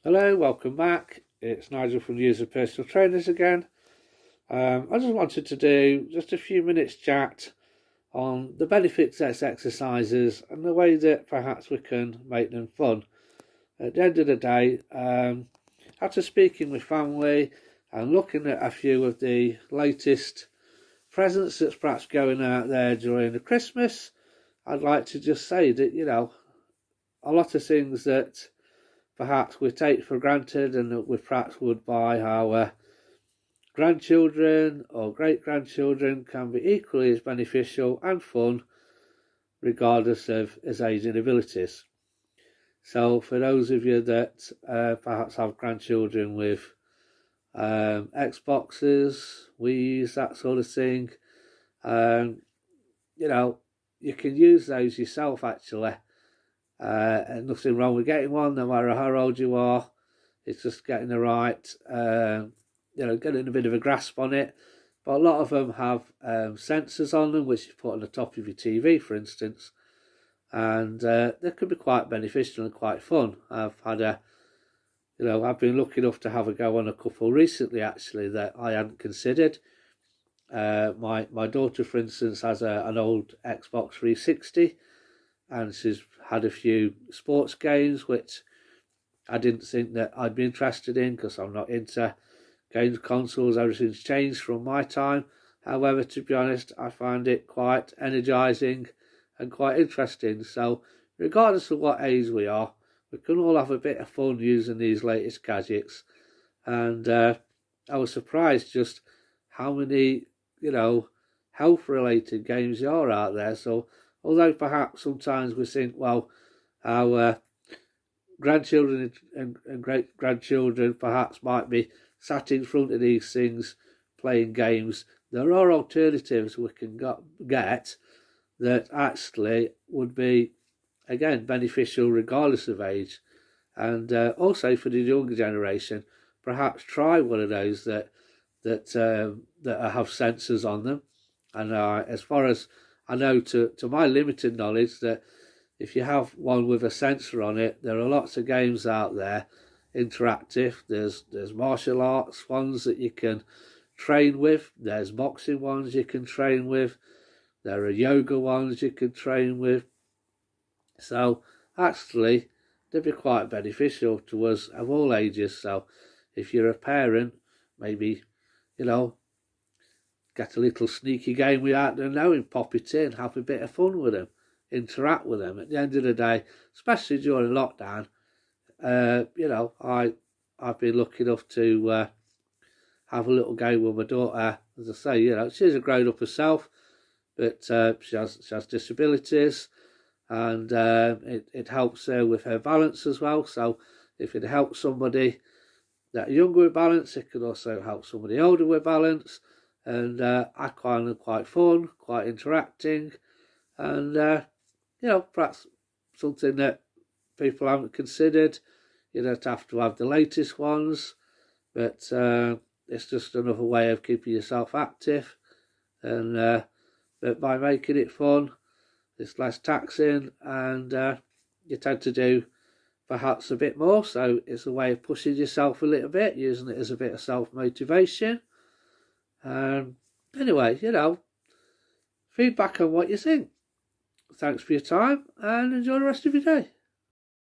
Hello, welcome back. It's Nigel from User Personal Trainers again. I just wanted to do just a few minutes chat on the benefits of exercises and the way that perhaps we can make them fun. At the end of the day, after speaking with family and looking at a few of the latest presents that's perhaps going out there during the Christmas, I'd like to just say that, a lot of things that perhaps we take for granted and that we perhaps would buy our grandchildren or great-grandchildren can be equally as beneficial and fun regardless of his age and abilities. So for those of you that perhaps have grandchildren with Xboxes, Wii's, that sort of thing, you can use those yourself actually. And nothing wrong with getting one, no matter how old you are. It's just getting the right, getting a bit of a grasp on it. But a lot of them have sensors on them, which you put on the top of your TV, for instance, and they can be quite beneficial and quite fun. I've been lucky enough to have a go on a couple recently, actually, that I hadn't considered. My daughter, for instance, has an old Xbox 360, and she's had a few sports games which I didn't think that I'd be interested in because I'm not into games consoles. Everything's changed from my time. However, to be honest, I find it quite energising and quite interesting. So regardless of what age we are, we can all have a bit of fun using these latest gadgets. And I was surprised just how many, health related games there are out there. So although perhaps sometimes we think, well, our grandchildren and great-grandchildren perhaps might be sat in front of these things playing games, there are alternatives we can get that actually would be, again, beneficial regardless of age. And also for the younger generation, perhaps try one of those that have sensors on them. And as far as I know, to my limited knowledge, that if you have one with a sensor on it, there are lots of games out there, interactive. There's martial arts ones that you can train with. There's boxing ones you can train with. There are yoga ones you can train with. So actually, they'd be quite beneficial to us of all ages. So if you're a parent, maybe, get a little sneaky game without them knowing, pop it in, have a bit of fun with them, interact with them. At the end of the day, especially during lockdown, I've been lucky enough to have a little game with my daughter. As I say, she's a grown up herself, but she has disabilities, and it helps her with her balance as well. So if it helps somebody that younger with balance, it could also help somebody older with balance. And I find them quite fun, quite interacting, and perhaps something that people haven't considered. You don't have to have the latest ones, but it's just another way of keeping yourself active. And but by making it fun, it's less taxing, and you tend to do perhaps a bit more. So it's a way of pushing yourself a little bit, using it as a bit of self-motivation. Anyway, feedback on what you think. Thanks for your time and enjoy the rest of your day.